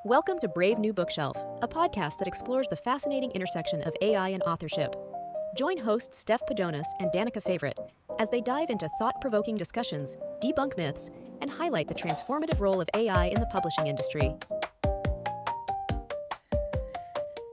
Welcome to Brave New Bookshelf, a podcast that explores the fascinating intersection of AI and authorship. Join hosts Steph Pajonas and Danica Favorite as they dive into thought-provoking discussions, debunk myths, and highlight the transformative role of AI in the publishing industry.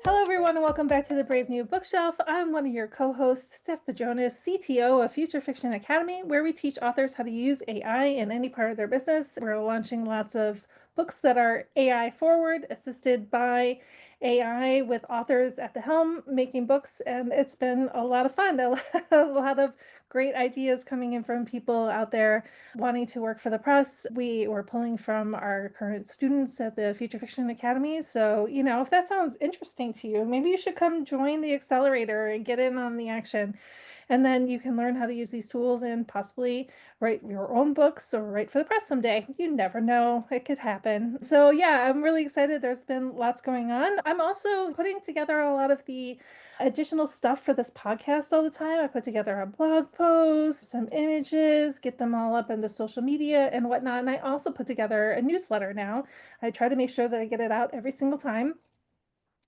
Hello, everyone, and welcome back to the Brave New Bookshelf. I'm one of your co-hosts, Steph Pajonas, CTO of Future Fiction Academy, where we teach authors how to use AI in any part of their business. We're launching lots of books that are AI forward, assisted by AI, with authors at the helm making books, and it's been a lot of fun. A lot of great ideas coming in from people out there wanting to work for the press. We were pulling from our current students at the Future Fiction Academy. So, if that sounds interesting to you, maybe you should come join the accelerator and get in on the action. And then you can learn how to use these tools and possibly write your own books or write for the press someday. You never know, it could happen. So yeah, I'm really excited. There's been lots going on. I'm also putting together a lot of the additional stuff for this podcast all the time. I put together a blog post, some images, get them all up in the social media and whatnot. And I also put together a newsletter now. I try to make sure that I get it out every single time.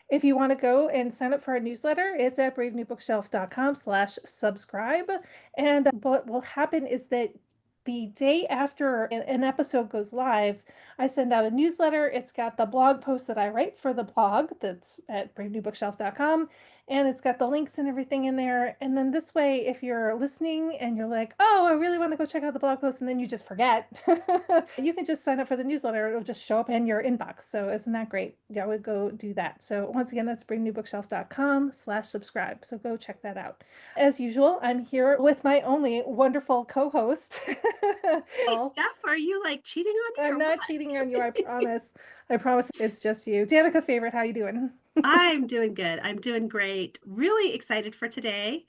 If you want to go and sign up for our newsletter, it's at bravenewbookshelf.com/subscribe. And what will happen is that the day after an episode goes live, I send out a newsletter. It's got the blog post that I write for the blog that's at bravenewbookshelf.com. And it's got the links and everything in there. And then this way, if you're listening and you're like, oh, I really want to go check out the blog post, and then you just forget, you can just sign up for the newsletter. It'll just show up in your inbox. So isn't that great? Yeah, I would go do that. So once again, that's bravenewbookshelf.com/subscribe. So go check that out. As usual, I'm here with my only wonderful co-host. Hey, Steph, are you like cheating on me? I'm not cheating on you, I promise. I promise it's just you. Danica Favorite, how you doing? I'm doing good. I'm doing great. Really excited for today.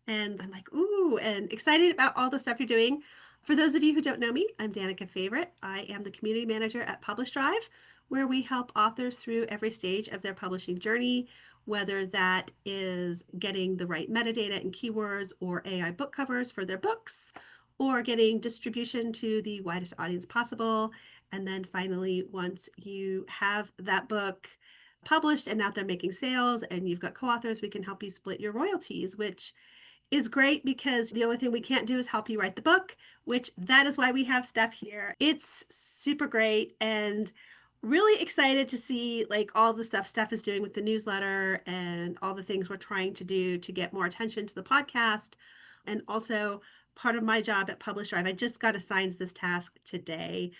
And I'm like, ooh, and excited about all the stuff you're doing. For those of you who don't know me, I'm Danica Favorite. I am the community manager at Publish Drive, where we help authors through every stage of their publishing journey, whether that is getting the right metadata and keywords or AI book covers for their books, or getting distribution to the widest audience possible. And then finally, once you have that book published and out there making sales and you've got co-authors, we can help you split your royalties, which is great because the only thing we can't do is help you write the book, which that is why we have Steph here. It's super great and really excited to see like all the stuff Steph is doing with the newsletter and all the things we're trying to do to get more attention to the podcast. And also part of my job at Publish Drive, I just got assigned this task today,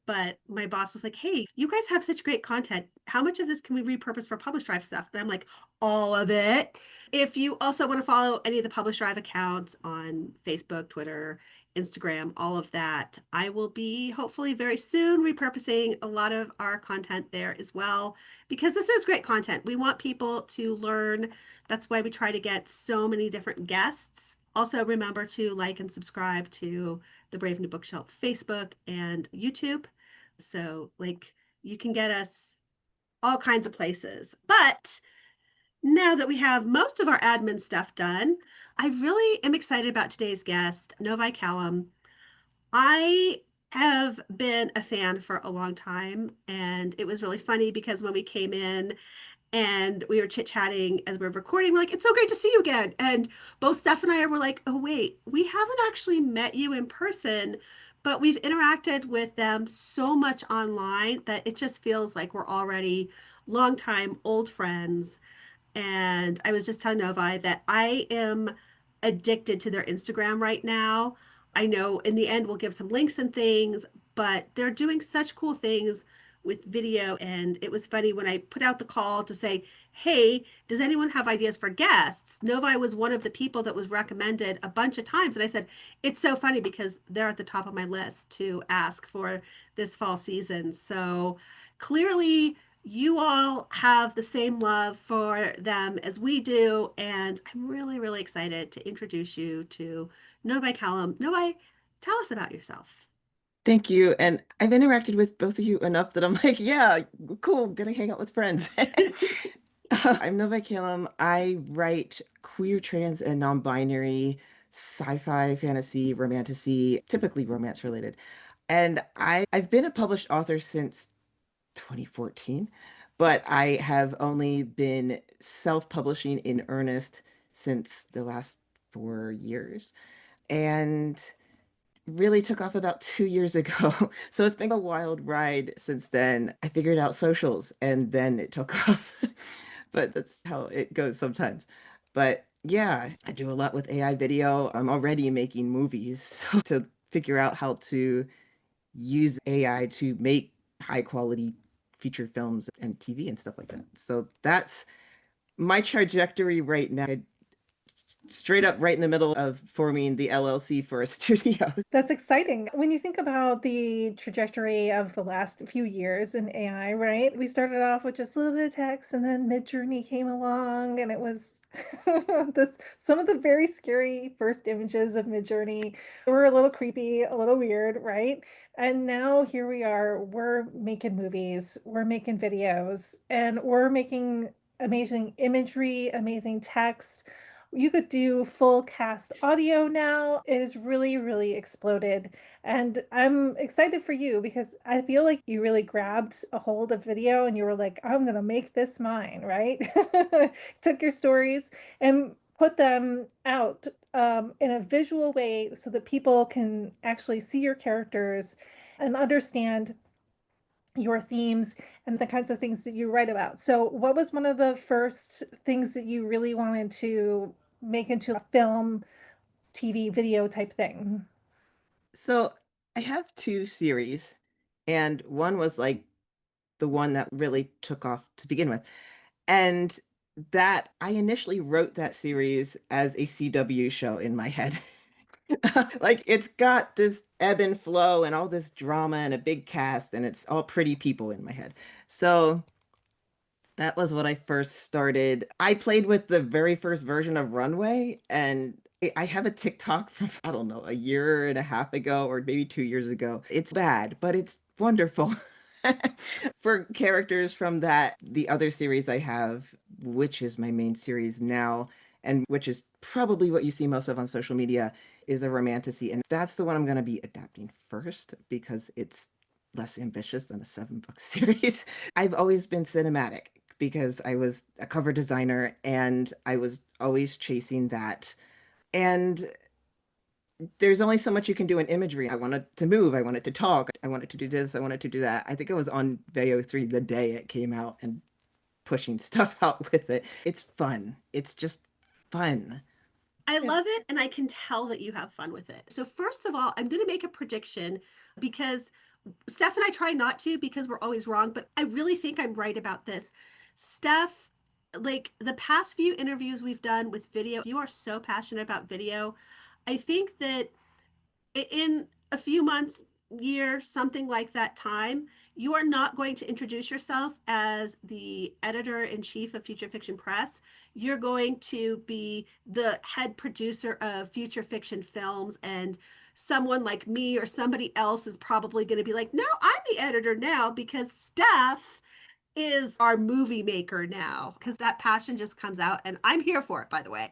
but my boss was like, hey, you guys have such great content. How much of this can we repurpose for Publish Drive stuff? And I'm like, all of it. If you also want to follow any of the Publish Drive accounts on Facebook, Twitter, Instagram, all of that, I will be hopefully very soon repurposing a lot of our content there as well, because this is great content. We want people to learn. That's why we try to get so many different guests. Also, remember to like and subscribe to the Brave New Bookshelf Facebook and YouTube. So, like, you can get us all kinds of places. But now that we have most of our admin stuff done, I really am excited about today's guest, Novae Caelum. I have been a fan for a long time, and it was really funny because when we came in and we were chit-chatting as we were recording, we're like, it's so great to see you again. And both Steph and I were like, oh, wait, we haven't actually met you in person, but we've interacted with them so much online that it just feels like we're already longtime old friends. And I was just telling Novi that I am addicted to their Instagram right now. I know in the end we'll give some links and things, but they're doing such cool things with video. And it was funny when I put out the call to say, hey, does anyone have ideas for guests? Novi was one of the people that was recommended a bunch of times. And I said, it's so funny because they're at the top of my list to ask for this fall season. So clearly, you all have the same love for them as we do. And I'm really, really excited to introduce you to Novae Caelum. Novae, tell us about yourself. Thank you. And I've interacted with both of you enough that I'm like, yeah, cool, gonna hang out with friends. I'm Novae Caelum. I write queer, trans, and non-binary sci-fi, fantasy, romantasy, typically romance related. And I've been a published author since 2014, but I have only been self-publishing in earnest since the last 4 years. And really took off about 2 years ago. So it's been a wild ride since then. I figured out socials and then it took off. But that's how it goes sometimes. But yeah, I do a lot with AI video. I'm already making movies. So to figure out how to use AI to make high quality feature films and TV and stuff like that. So that's my trajectory right now. Straight up right in the middle of forming the LLC for a studio. That's exciting. When you think about the trajectory of the last few years in AI, right? We started off with just a little bit of text, and then Midjourney came along, and it was some of the very scary first images of Midjourney were a little creepy, a little weird, right? And now here we are, we're making movies, we're making videos, and we're making amazing imagery, amazing text. You could do full cast audio now. It has really, really exploded. And I'm excited for you because I feel like you really grabbed a hold of video and you were like, I'm going to make this mine, right? Took your stories and put them out in a visual way so that people can actually see your characters and understand your themes and the kinds of things that you write about. So, what was one of the first things that you really wanted to make into a film, TV, video type thing? So I have two series, and one was like the one that really took off to begin with. And that I initially wrote that series as a CW show in my head. Like it's got this ebb and flow and all this drama and a big cast, and it's all pretty people in my head. So that was when I first started. I played with the very first version of Runway, and I have a TikTok from, I don't know, a year and a half ago or maybe 2 years ago. It's bad, but it's wonderful. For characters from that, the other series I have, which is my main series now, and which is probably what you see most of on social media, is a romantasy. And that's the one I'm going to be adapting first because it's less ambitious than a 7 book series. I've always been cinematic because I was a cover designer and I was always chasing that. And there's only so much you can do in imagery. I wanted to move, I wanted to talk, I wanted to do this, I wanted to do that. I think I was on Veo 3 the day it came out and pushing stuff out with it. It's fun. It's just fun. I love it, and I can tell that you have fun with it. So, first of all, I'm going to make a prediction because Steph and I try not to because we're always wrong, but I really think I'm right about this. Steph, like the past few interviews we've done with video, you are so passionate about video. I think that in a few months, year, something like that time, you are not going to introduce yourself as the editor in chief of Future Fiction Press. You're going to be the head producer of Future Fiction Films, and someone like me or somebody else is probably going to be like, no, I'm the editor now because Steph is our movie maker now, because that passion just comes out, and I'm here for it, by the way.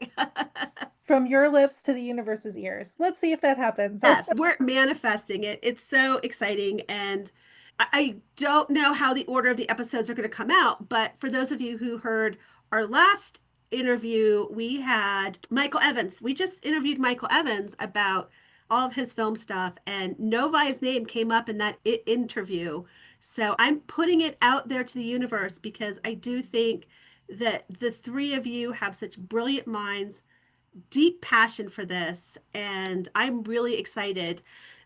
From your lips to the universe's ears. Let's see if that happens. Yes, we're manifesting it. It's so exciting. And I don't know how the order of the episodes are going to come out, but for those of you who heard our last interview, we had Michael Evans. We just interviewed Michael Evans about all of his film stuff, and Novae's name came up in that interview. So I'm putting it out there to the universe because I do think that the three of you have such brilliant minds, deep passion for this, and I'm really excited,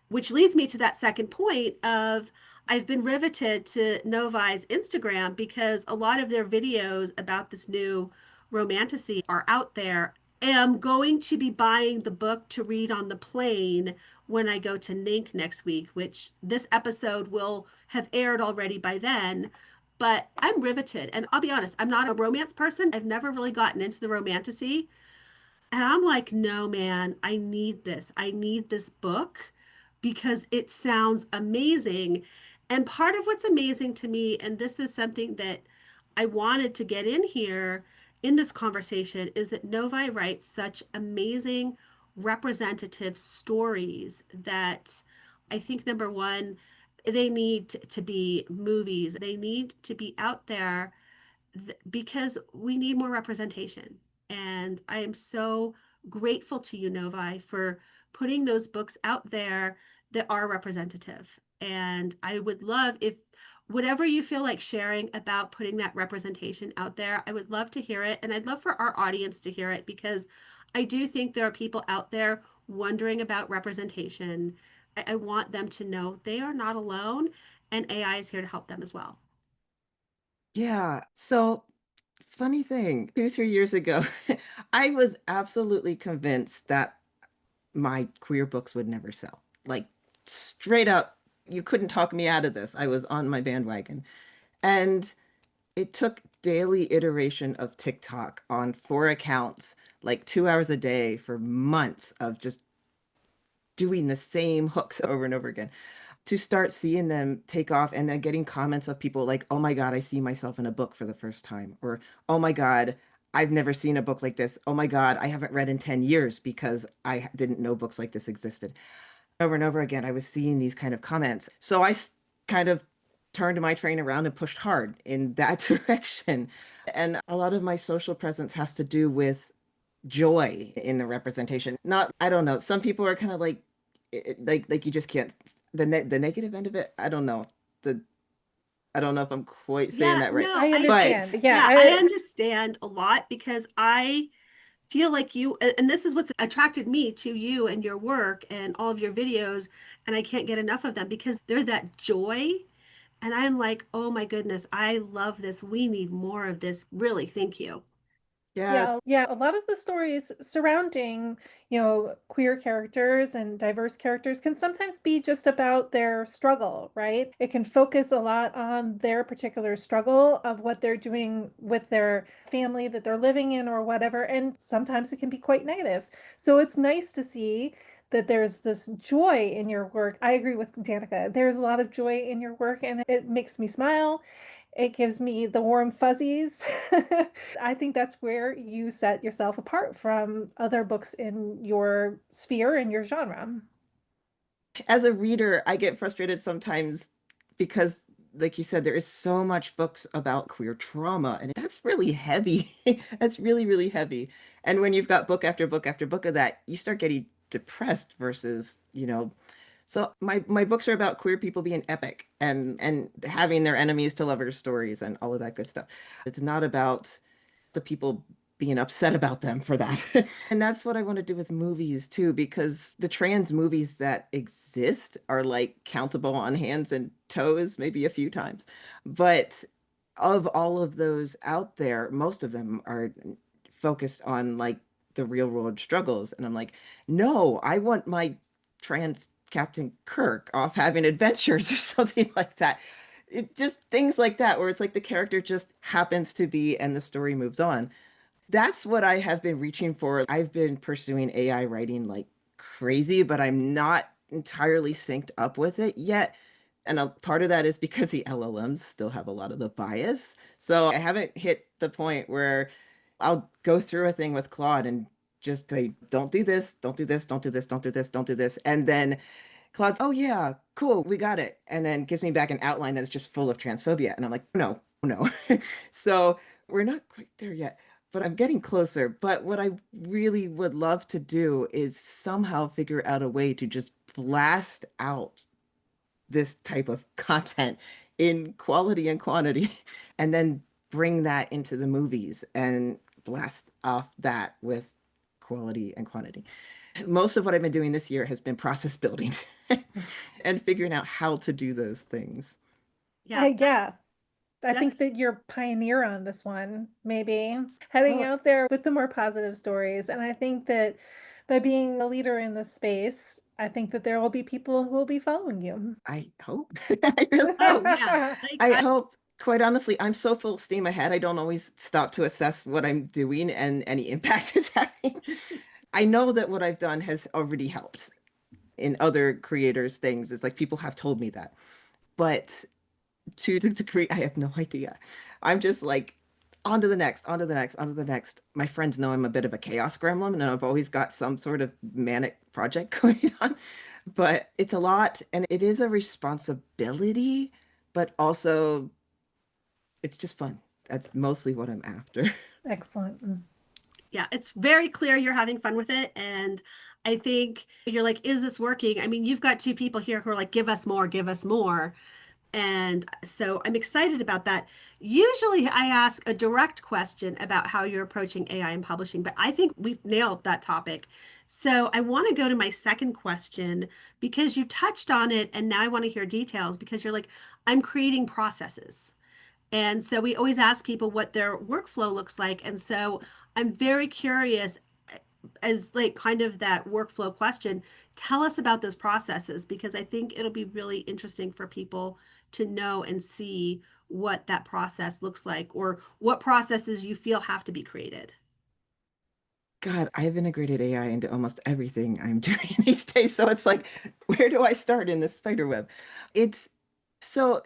which leads me to that second point of I've been riveted to Novae's Instagram because a lot of their videos about this new romantasy are out there. I'm going to be buying the book to read on the plane when I go to NINC next week, which this episode will have aired already by then. But I'm riveted. And I'll be honest, I'm not a romance person. I've never really gotten into the romantasy. And I'm like, no, man, I need this. I need this book because it sounds amazing. And part of what's amazing to me, and this is something that I wanted to get in here in this conversation, is that Novae writes such amazing representative stories that I think, number one, they need to be movies. They need to be out there because we need more representation. And I am so grateful to you, Novi, for putting those books out there that are representative. And I would love if whatever you feel like sharing about putting that representation out there, I would love to hear it. And I'd love for our audience to hear it because I do think there are people out there wondering about representation. I want them to know they are not alone and AI is here to help them as well. Yeah. So, funny thing, 2, 3 years ago, I was absolutely convinced that my queer books would never sell. Like, straight up, you couldn't talk me out of this. I was on my bandwagon. And it took daily iteration of TikTok on 4 accounts, like 2 hours a day for months of just doing the same hooks over and over again to start seeing them take off and then getting comments of people like, oh my God, I see myself in a book for the first time. Or, oh my God, I've never seen a book like this. Oh my God, I haven't read in 10 years because I didn't know books like this existed. Over and over again, I was seeing these kind of comments. So kind of turned my train around and pushed hard in that direction. And a lot of my social presence has to do with joy in the representation. Not, I don't know. Some people are kind of like, like you just can't, the negative end of it. I don't know. The, I don't know if I'm quite saying Yeah, that right. no, I But understand. Yeah, yeah, I understand a lot because I feel like you, and this is what's attracted me to you and your work and all of your videos, and I can't get enough of them because they're that joy. And I'm like, oh my goodness, I love this. We need more of this. Really, thank you. yeah, yeah. A lot of the stories surrounding, queer characters and diverse characters can sometimes be just about their struggle, right? It can focus a lot on their particular struggle of what they're doing with their family that they're living in or whatever. And sometimes it can be quite negative. So it's nice to see that there's this joy in your work. I agree with Danica. There's a lot of joy in your work and it makes me smile. It gives me the warm fuzzies. I think that's where you set yourself apart from other books in your sphere and your genre. as a reader, I get frustrated sometimes because, like you said, there is so much books about queer trauma, and that's really heavy. That's really, really heavy. And when you've got book after book after book of that, you start getting depressed versus, So my books are about queer people being epic and having their enemies to lovers stories and all of that good stuff. It's not about the people being upset about them for that. And that's what I want to do with movies too, because the trans movies that exist are like countable on hands and toes, maybe a few times. But of all of those out there, most of them are focused on like the real world struggles. And I'm like, no, I want my trans Captain Kirk off having adventures or something like that. It just things like that, where it's like the character just happens to be and the story moves on. That's what I have been reaching for. I've been pursuing AI writing like crazy, but I'm not entirely synced up with it yet. And a part of that is because the LLMs still have a lot of the bias. So I haven't hit the point where I'll go through a thing with Claude and just say, don't do this, don't do this, don't do this, don't do this, don't do this. And then Claude's, oh yeah, cool, we got it. And then gives me back an outline that's just full of transphobia. And I'm like, no, no. So we're not quite there yet, but I'm getting closer. But what I really would love to do is somehow figure out a way to just blast out this type of content in quality and quantity, and then bring that into the movies and blast off that with quality and quantity. Most of what I've been doing this year has been process building and figuring out how to do those things. Yeah, Yeah, I think that's that you're pioneer on this one, maybe heading Well, out there with the more positive stories. And I think that by being a leader in this space, I think that there will be people who will be following you. I hope. I really oh hope. yeah. I hope. Quite honestly, I'm so full steam ahead. I don't always stop to assess what I'm doing and any impact it's having. I know that what I've done has already helped in other creators' things. It's like people have told me that. But to the degree, I have no idea. I'm just like, on to the next, on to the next, on to the next. My friends know I'm a bit of a chaos gremlin and I've always got some sort of manic project going on, but it's a lot and it is a responsibility, but also it's just fun. That's mostly what I'm after. Excellent. Yeah, it's very clear you're having fun with it. And I think you're like, is this working? I mean, you've got two people here who are like, give us more, give us more. And so I'm excited about that. Usually I ask a direct question about how you're approaching AI in publishing, but I think we've nailed that topic. So I want to go to my second question because you touched on it and now I want to hear details because you're like, I'm creating processes. And so we always ask people what their workflow looks like. And so I'm very curious as like kind of that workflow question, tell us about those processes because I think it'll be really interesting for people to know and see what that process looks like or what processes you feel have to be created. God, I've integrated AI into almost everything I'm doing these days. So it's like, where do I start in this spider web? It's so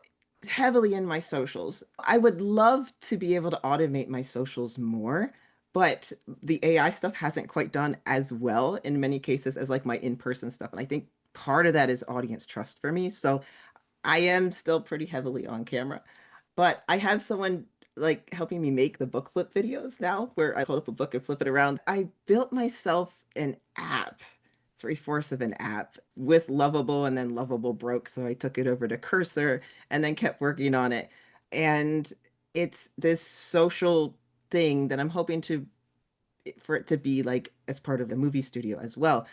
heavily in my socials. I would love to be able to automate my socials more, but the AI stuff hasn't quite done as well in many cases as like my in-person stuff. And I think part of that is audience trust for me. So I am still pretty heavily on camera, but I have someone like helping me make the book flip videos now where I hold up a book and flip it around. I built myself an app, three-fourths of an app with Lovable and then Lovable broke. So I took it over to Cursor and then kept working on it. And it's this social thing that I'm hoping to for it to be like as part of a movie studio as well.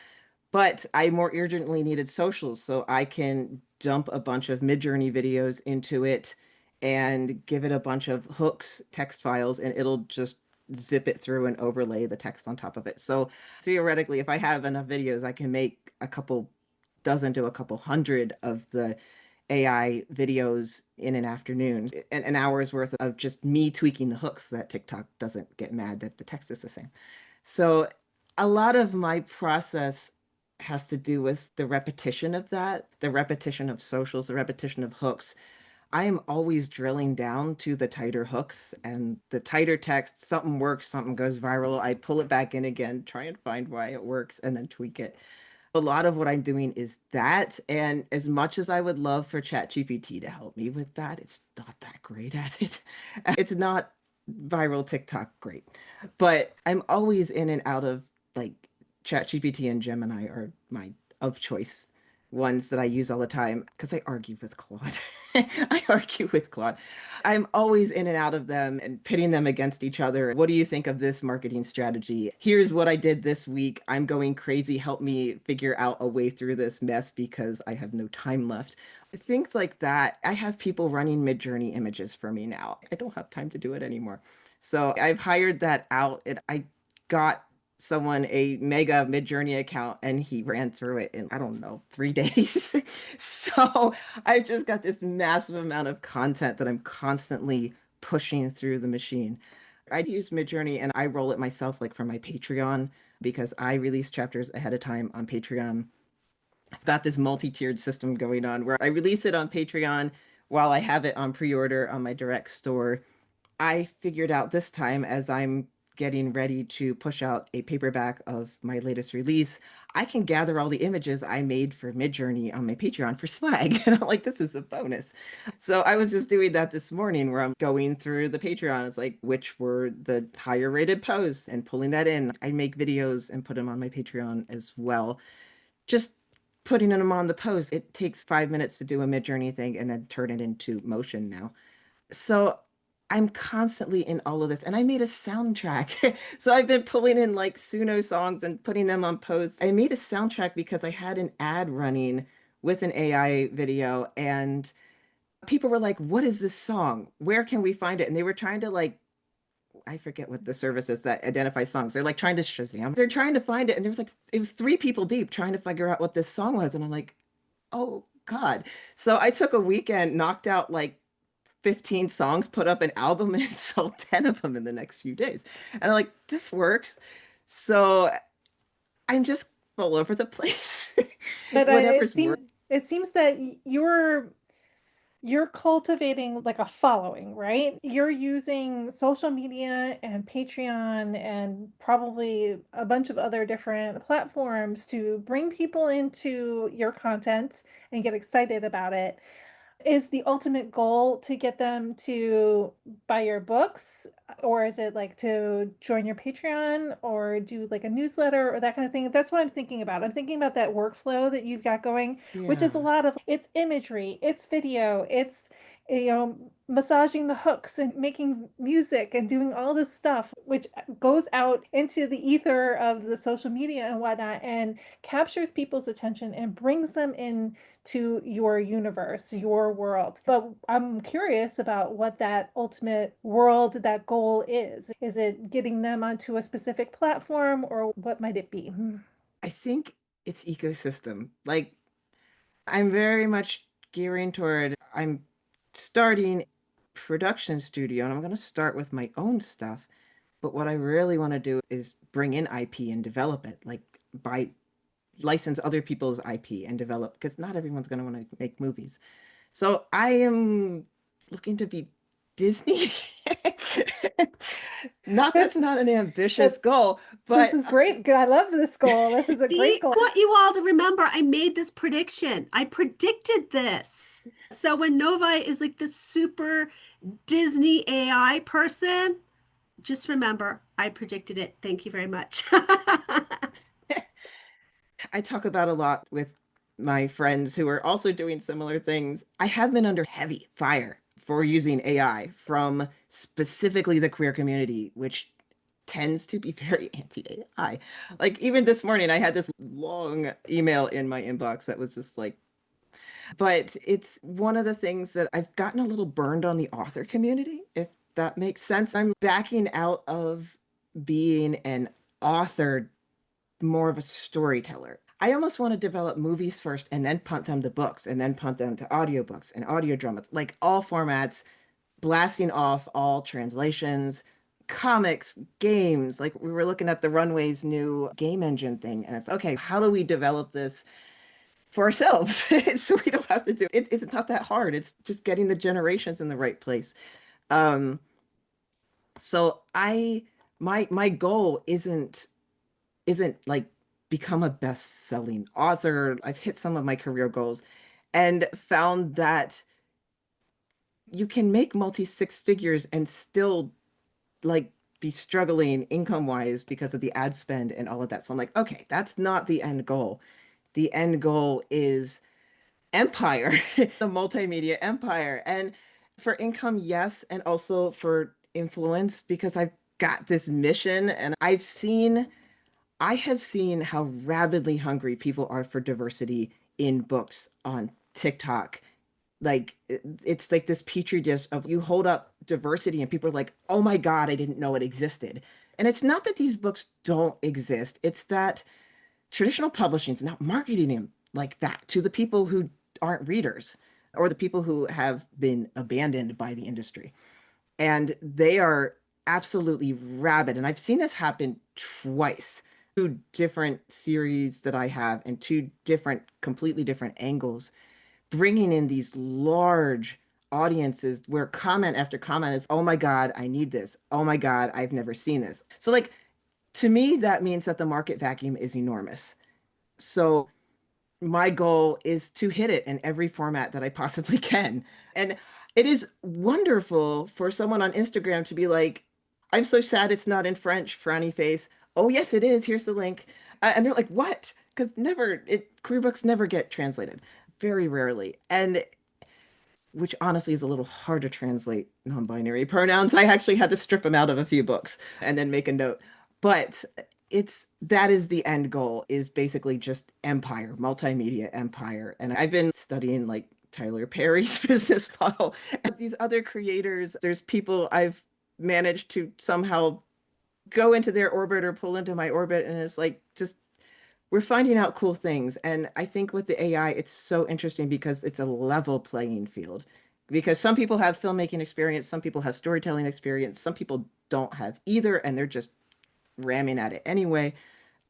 But I more urgently needed socials so I can dump a bunch of Midjourney videos into it and give it a bunch of hooks, text files, and it'll just zip it through and overlay the text on top of it. So theoretically, if I have enough videos, I can make a couple dozen to a couple hundred of the AI videos in an afternoon, an hour's worth of just me tweaking the hooks so that TikTok doesn't get mad that the text is the same. So a lot of my process has to do with the repetition of that, the repetition of socials, the repetition of hooks. I am always drilling down to the tighter hooks and the tighter text. Something works, something goes viral. I pull it back in again, try and find why it works, and then tweak it. A lot of what I'm doing is that. And as much as I would love for ChatGPT to help me with that, it's not that great at it. It's not viral TikTok great. But I'm always in and out of like ChatGPT and Gemini are my of choice ones that I use all the time because I argue with Claude. I argue with Claude. I'm always in and out of them and pitting them against each other. What do you think of this marketing strategy? Here's what I did this week. I'm going crazy. Help me figure out a way through this mess because I have no time left. Things like that. I have people running Midjourney images for me now. I don't have time to do it anymore. So I've hired that out and I got someone a mega Midjourney account and he ran through it in, I don't know, 3 days. So I've just got this massive amount of content that I'm constantly pushing through the machine. I use Midjourney and I roll it myself like for my Patreon because I release chapters ahead of time on Patreon. I've got this multi-tiered system going on where I release it on Patreon while I have it on pre-order on my direct store. I figured out this time as I'm getting ready to push out a paperback of my latest release, I can gather all the images I made for Midjourney on my Patreon for swag. And I'm like, this is a bonus. So I was just doing that this morning where I'm going through the Patreon. It's like, which were the higher rated posts and pulling that in. I make videos and put them on my Patreon as well. Just putting them on the post, it takes 5 minutes to do a Midjourney thing and then turn it into motion now. So I'm constantly in all of this. And I made a soundtrack. So I've been pulling in like Suno songs and putting them on posts. I made a soundtrack because I had an ad running with an AI video and people were like, what is this song? Where can we find it? And they were trying to like, I forget what the service is that identifies songs. They're like trying to Shazam. They're trying to find it. And there was like, it was 3 people deep trying to figure out what this song was. And I'm like, oh God. So I took a weekend, knocked out like 15 songs, put up an album, and sold 10 of them in the next few days. And I'm like, this works. So I'm just all over the place. But Whatever's it work. seems that you're you're cultivating like a following, right? You're using social media and Patreon and probably a bunch of other different platforms to bring people into your content and get excited about it. Is the ultimate goal to get them to buy your books, or is it like to join your Patreon or do like a newsletter or that kind of thing? That's what I'm thinking about. I'm thinking about that workflow that you've got going, which is a Yeah. lot of it's imagery, it's video, it's massaging the hooks and making music and doing all this stuff which goes out into the ether of the social media and whatnot and captures people's attention and brings them in to your universe, your world. But I'm curious about what that ultimate world, that goal is. Is it getting them onto a specific platform or what might it be? I think it's ecosystem. Like, I'm very much gearing toward, I'm starting production studio and I'm going to start with my own stuff. But what I really want to do is bring in IP and develop it, like by license other people's IP and develop, because not everyone's going to want to make movies. So I am looking to be Disney. Not that's This not an ambitious that goal, this but is great. I love this goal. This is a great See, goal. I want you all to remember I made this prediction. I predicted this. So when Novae is like the super Disney AI person, just remember I predicted it. Thank you very much. I talk about a lot with my friends who are also doing similar things. I have been under heavy fire for using AI from specifically the queer community, which tends to be very anti-AI. Like even this morning, I had this long email in my inbox that was just like, but it's one of the things that I've gotten a little burned on the author community, if that makes sense. I'm backing out of being an author, more of a storyteller. I almost want to develop movies first and then punt them to books and then punt them to audiobooks and audio dramas, like all formats, blasting off all translations, comics, games. Like we were looking at the Runway's new game engine thing, and it's okay, how do we develop this for ourselves so we don't have to do it? It's not that hard. It's just getting the generations in the right place. Um, so I my goal isn't like become a best-selling author. I've hit some of my career goals and found that you can make multi six figures and still like be struggling income wise because of the ad spend and all of that. So I'm like, okay, that's not the end goal. The end goal is empire, the multimedia empire. And for income, yes, and also for influence because I've got this mission and I have seen how rabidly hungry people are for diversity in books on TikTok. Like it's like this petri dish of you hold up diversity and people are like, "Oh my God, I didn't know it existed." And it's not that these books don't exist. It's that traditional publishing is not marketing them like that to the people who aren't readers or the people who have been abandoned by the industry. And they are absolutely rabid. And I've seen this happen twice. Two different series that I have and two different, completely different angles, bringing in these large audiences where comment after comment is, oh my God, I need this. Oh my God, I've never seen this. So, like, to me, that means that the market vacuum is enormous. So, my goal is to hit it in every format that I possibly can. And it is wonderful for someone on Instagram to be like, I'm so sad it's not in French, frowny face. Oh, yes, it is. Here's the link. And they're like, what? Because queer books never get translated, very rarely. And which honestly is a little hard to translate non-binary pronouns. I actually had to strip them out of a few books and then make a note. But it's that is the end goal is basically just empire, multimedia empire. And I've been studying like Tyler Perry's business model and these other creators. There's people I've managed to somehow go into their orbit or pull into my orbit and it's like just we're finding out cool things. And I think with the AI, it's so interesting because it's a level playing field. Because some people have filmmaking experience, some people have storytelling experience, some people don't have either, and they're just ramming at it anyway.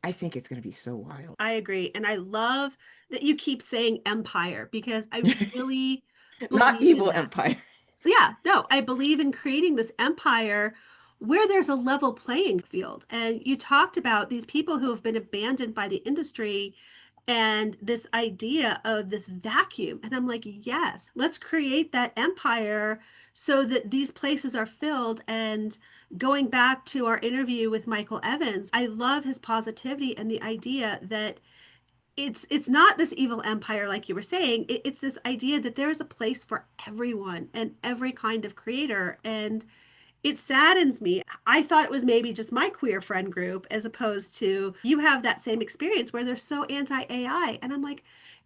I think it's going to be so wild. I agree. And I love that you keep saying empire because I really Not believe in evil that. empire. Yeah, no, I believe in creating this empire where there's a level playing field. And you talked about these people who have been abandoned by the industry and this idea of this vacuum. And I'm like, yes, let's create that empire so that these places are filled. And going back to our interview with Michael Evans, I love his positivity and the idea that it's not this evil empire like you were saying. It's this idea that there is a place for everyone and every kind of creator. And it saddens me. I thought it was maybe just my queer friend group, as opposed to you have that same experience where they're so anti AI. And I'm like,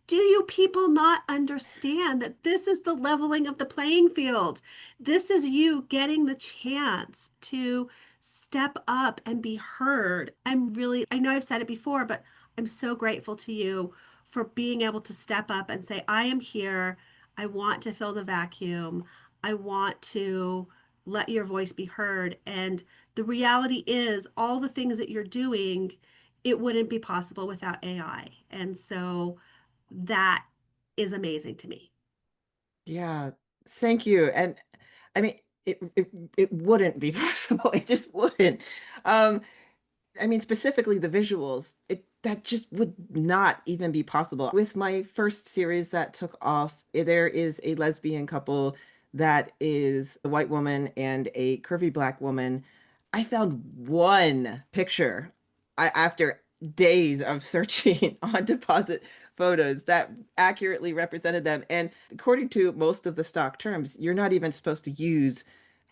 do you people not understand that this is the leveling of the playing field? This is you getting the chance to step up and be heard. I know I've said it before, but I'm so grateful to you for being able to step up and say, I am here. I want to fill the vacuum. I want to let your voice be heard. And the reality is, all the things that you're doing, it wouldn't be possible without AI. And so that is amazing to me. Yeah, thank you. And I mean, it wouldn't be possible. It just wouldn't. Um, I mean, specifically the visuals, that just would not even be possible. With my first series that took off, there is a lesbian couple that is a white woman and a curvy black woman. I found one picture after days of searching on deposit photos that accurately represented them. And according to most of the stock terms, you're not even supposed to use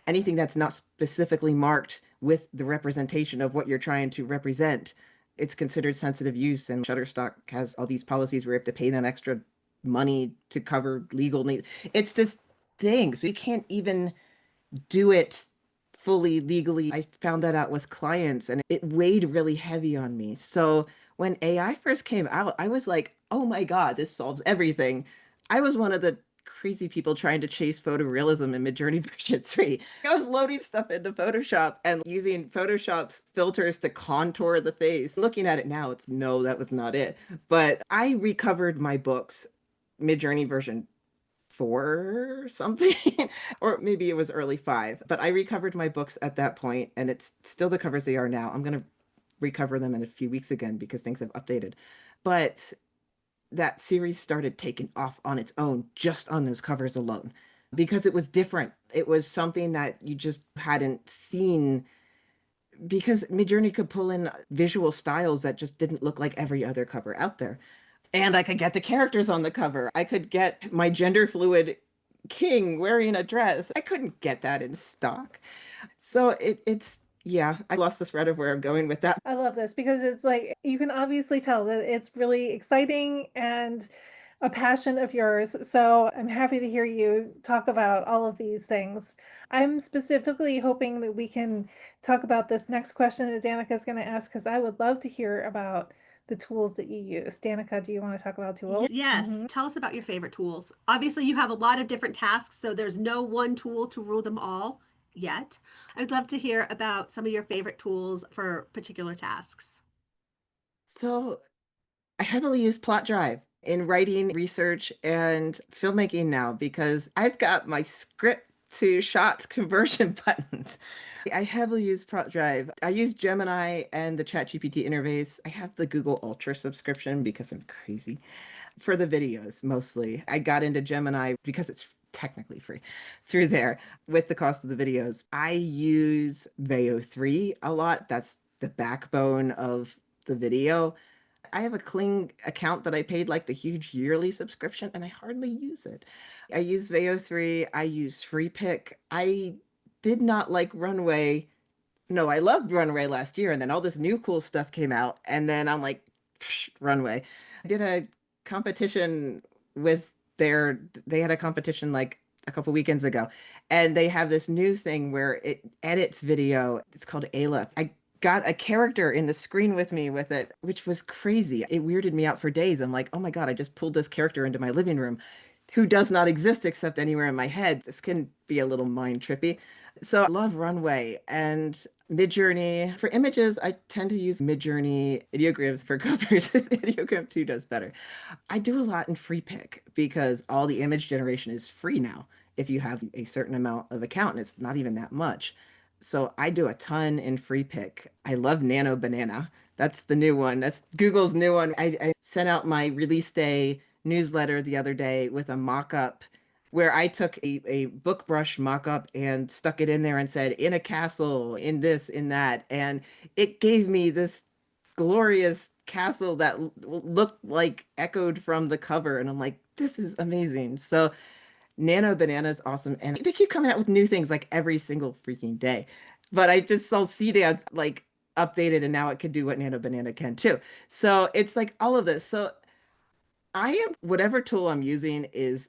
anything that's not specifically marked with the representation of what you're trying to represent. It's considered sensitive use, and Shutterstock has all these policies where you have to pay them extra money to cover legal needs. It's this thing, so you can't even do it fully legally. I found that out with clients and it weighed really heavy on me. So when AI first came out, I was like, oh my God, this solves everything. I was one of the crazy people trying to chase photorealism in Midjourney version 3. I was loading stuff into Photoshop and using Photoshop's filters to contour the face. Looking at it now, it's no, that was not it. But I recovered my books, Midjourney version 4 something, or maybe it was early 5, but I recovered my books at that point and it's still the covers they are now. I'm going to recover them in a few weeks again because things have updated. But that series started taking off on its own just on those covers alone because it was different. It was something that you just hadn't seen because Midjourney could pull in visual styles that just didn't look like every other cover out there. And I could get the characters on the cover. I could get my gender fluid king wearing a dress. I couldn't get that in stock. So it's, yeah, I lost the thread of where I'm going with that. I love this because it's like you can obviously tell that it's really exciting and a passion of yours. So I'm happy to hear you talk about all of these things. I'm specifically hoping that we can talk about this next question that Danica is going to ask because I would love to hear about the tools that you use. Danica, do you want to talk about tools? Yes. Tell us about your favorite tools. Obviously, you have a lot of different tasks, so there's no one tool to rule them all yet. I'd love to hear about some of your favorite tools for particular tasks. So I heavily use Plot Drive in writing, research, and filmmaking now because I've got my script to shot conversion buttons. I heavily use Plot Drive. I use Gemini and the ChatGPT interface. I have the Google Ultra subscription because I'm crazy for the videos mostly. I got into Gemini because it's technically free through there with the cost of the videos. I use Veo 3 a lot. That's the backbone of the video. I have a Kling account that I paid like the huge yearly subscription and I hardly use it. I use Veo 3. I use FreePic. I did not like Runway. No, I loved Runway last year and then all this new cool stuff came out and then I'm like, Runway. I did a competition with they had a competition like a couple weekends ago and they have this new thing where it edits video. It's called Aleph. I got a character in the screen with me with it, which was crazy. It weirded me out for days. I'm like, oh my God, I just pulled this character into my living room who does not exist except anywhere in my head. This can be a little mind trippy. So I love Runway and Midjourney. For images, I tend to use Midjourney ideograms for covers. Ideogram 2 does better. I do a lot in free pick because all the image generation is free now if you have a certain amount of account, and it's not even that much. So I do a ton in free pick. I love Nano Banana. That's the new one. That's Google's new one. I sent out my release day newsletter the other day with a mock-up where I took a book brush mock-up and stuck it in there and said, in a castle, in this, in that. And it gave me this glorious castle that looked like echoed from the cover. And I'm like, this is amazing. So Nano Banana is awesome. And they keep coming out with new things like every single freaking day. But I just saw C Dance like updated and now it can do what Nano Banana can too. So it's like all of this. So I am whatever tool I'm using is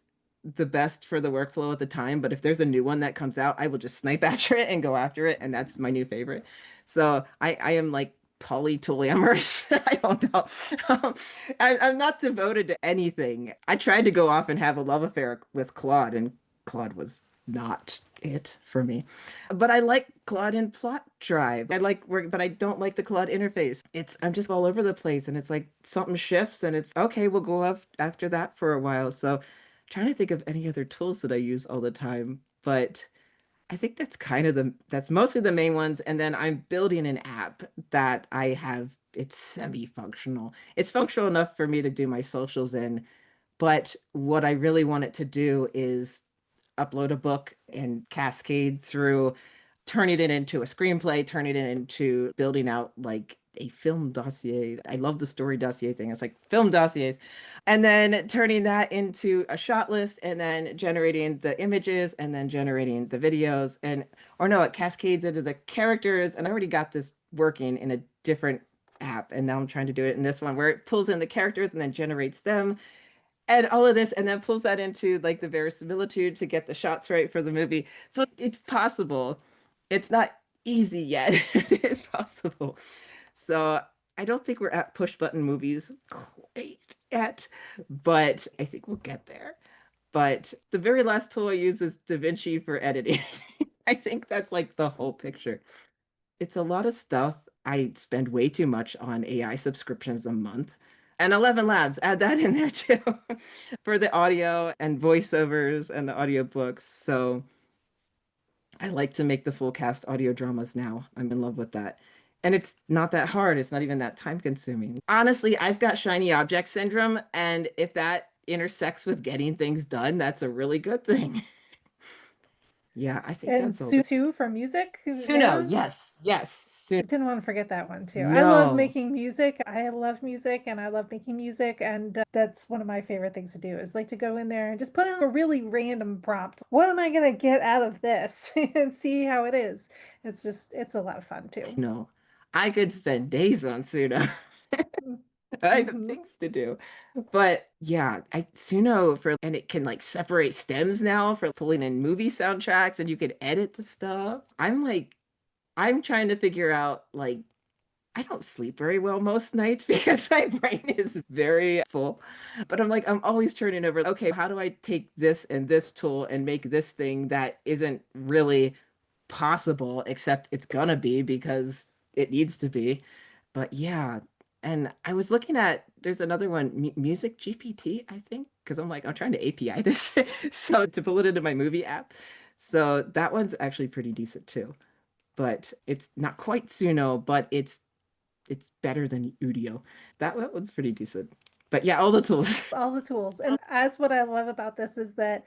the best for the workflow at the time, but if there's a new one that comes out, I will just snipe after it and go after it, and that's my new favorite. So I am like polyamorous. I don't know. I'm not devoted to anything. I tried to go off and have a love affair with Claude, and Claude was not it for me. But I like Claude in Plot Drive. I like work, but I don't like the Claude interface. I'm just all over the place, and it's like something shifts, and it's okay. We'll go after that for a while. So, trying to think of any other tools that I use all the time, but I think that's mostly the main ones. And then I'm building an app that I have. It's semi-functional. It's functional enough for me to do my socials in, but what I really want it to do is upload a book and cascade through turning it into a screenplay, turning it into building out like a film dossier. I love the story dossier thing. It's like film dossiers. And then turning that into a shot list and then generating the images and then generating the videos. Or no, it cascades into the characters. And I already got this working in a different app. And now I'm trying to do it in this one where it pulls in the characters and then generates them and all of this and then pulls that into like the verisimilitude to get the shots right for the movie. So it's possible. It's not easy yet. It is possible. So I don't think we're at push button movies quite yet, but I think we'll get there. But the very last tool I use is DaVinci for editing. I think that's like the whole picture. It's a lot of stuff. I spend way too much on AI subscriptions a month. And 11 Labs, add that in there too for the audio and voiceovers and the audiobooks. So I like to make the full cast audio dramas now. I'm in love with that. And it's not that hard. It's not even that time consuming. Honestly, I've got shiny object syndrome. And if that intersects with getting things done, that's a really good thing. Yeah, I think And that's all. Sue for music. Suno, Yeah. yes. Suno. Didn't want to forget that one too. I love No. making music. I love music and I love making music. And that's one of my favorite things to do is like to go in there and just put in a really random prompt. What am I going to get out of this and see how it is? It's a lot of fun too. No, I could spend days on Suno. I have Mhm. things to do. But yeah, I Suno and it can like separate stems now for pulling in movie soundtracks and you can edit the stuff. I'm trying to figure out like I don't sleep very well most nights because my brain is very full. But I'm always turning over, okay, how do I take this and this tool and make this thing that isn't really possible, except it's gonna be because it needs to be. But yeah, and I was looking at there's another one, Music GPT, I think, because I'm trying to API this so to pull it into my movie app. So that one's actually pretty decent too. But it's not quite Suno, but it's better than Udio. That one's pretty decent. But yeah, all the tools. All the tools. And that's what I love about this is that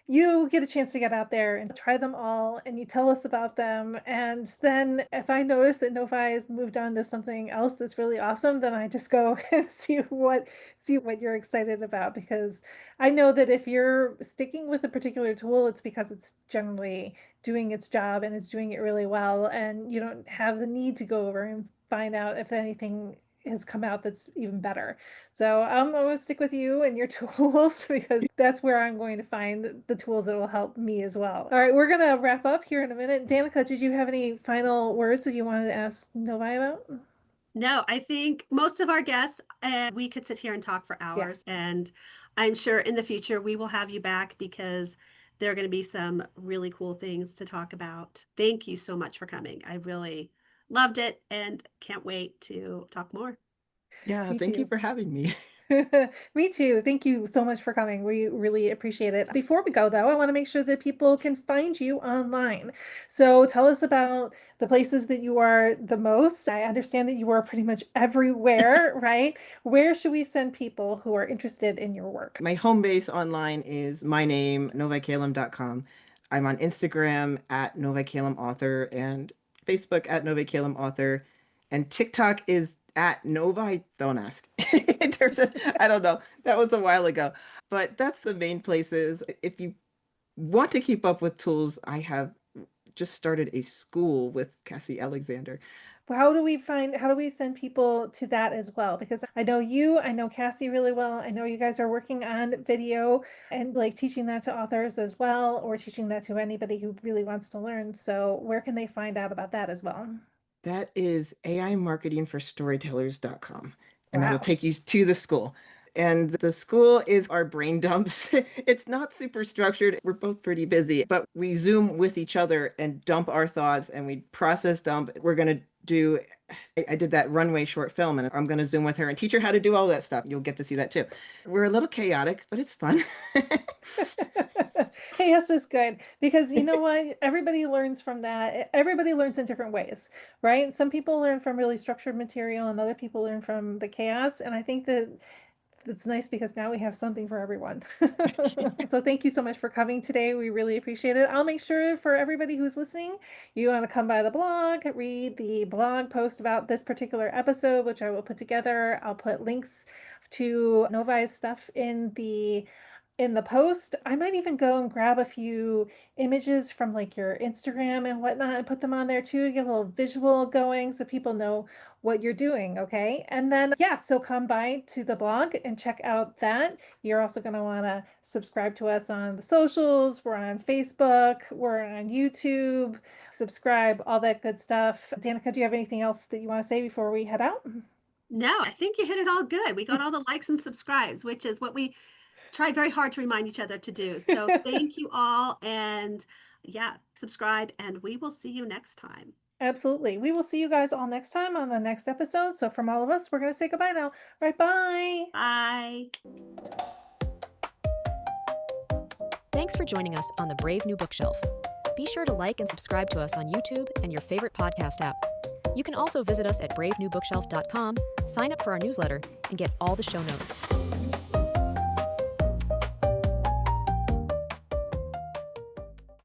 you get a chance to get out there and try them all and you tell us about them. And then if I notice that Novae has moved on to something else that's really awesome, then I just go and see what you're excited about. Because I know that if you're sticking with a particular tool, it's because it's generally doing its job and it's doing it really well. And you don't have the need to go over and find out if anything has come out that's even better. So I'm going to stick with you and your tools because that's where I'm going to find the tools that will help me as well. All right, we're going to wrap up here in a minute. Danica, did you have any final words that you wanted to ask Novae about? No, I think most of our guests, we could sit here and talk for hours. Yeah. And I'm sure in the future we will have you back because there are going to be some really cool things to talk about. Thank you so much for coming. I really loved it and can't wait to talk more. Yeah, Me thank you too. for having me. Me too. Thank you so much for coming. We really appreciate it. Before we go, though, I want to make sure that people can find you online. So tell us about the places that you are the most. I understand that you are pretty much everywhere, right? Where should we send people who are interested in your work? My home base online is my name, novaecaelum.com. I'm on Instagram at Novae Caelum author and Facebook at Novae Caelum author. And TikTok is at Novae, don't ask. I don't know. That was a while ago. But that's the main places. If you want to keep up with tools, I have just started a school with Cassie Alexander. How do we send people to that as well? Because I know Cassie really well. I know you guys are working on video and like teaching that to authors as well, or teaching that to anybody who really wants to learn. So where can they find out about that as well? That is aimarketingforstorytellers.com. And that'll Wow. take you to the school. And the school is our brain dumps. It's not super structured. We're both pretty busy, but we Zoom with each other and dump our thoughts and we process dump. We're going to do, I did that runway short film and I'm going to Zoom with her and teach her how to do all that stuff. You'll get to see that too. We're a little chaotic, but it's fun. Chaos is good because you know what? Everybody learns from that. Everybody learns in different ways, right? Some people learn from really structured material and other people learn from the chaos. And I think that it's nice because now we have something for everyone. So thank you so much for coming today. We really appreciate it. I'll make sure for everybody who's listening, you want to come by the blog, read the blog post about this particular episode, which I will put together. I'll put links to Novae's stuff in the post. I might even go and grab a few images from like your Instagram and whatnot and put them on there too, get a little visual going so people know what you're doing. Okay. And then, yeah, so come by to the blog and check out that. You're also going to want to subscribe to us on the socials. We're on Facebook, we're on YouTube, subscribe, all that good stuff. Danica, do you have anything else that you want to say before we head out? No, I think you hit it all good. We got all the likes and subscribes, which is what we try very hard to remind each other to do. So thank you all. And yeah, subscribe, and we will see you next time. Absolutely. We will see you guys all next time on the next episode. So from all of us, we're going to say goodbye now. All right, bye. Bye. Thanks for joining us on the Brave New Bookshelf. Be sure to like and subscribe to us on YouTube and your favorite podcast app. You can also visit us at bravenewbookshelf.com, sign up for our newsletter, and get all the show notes.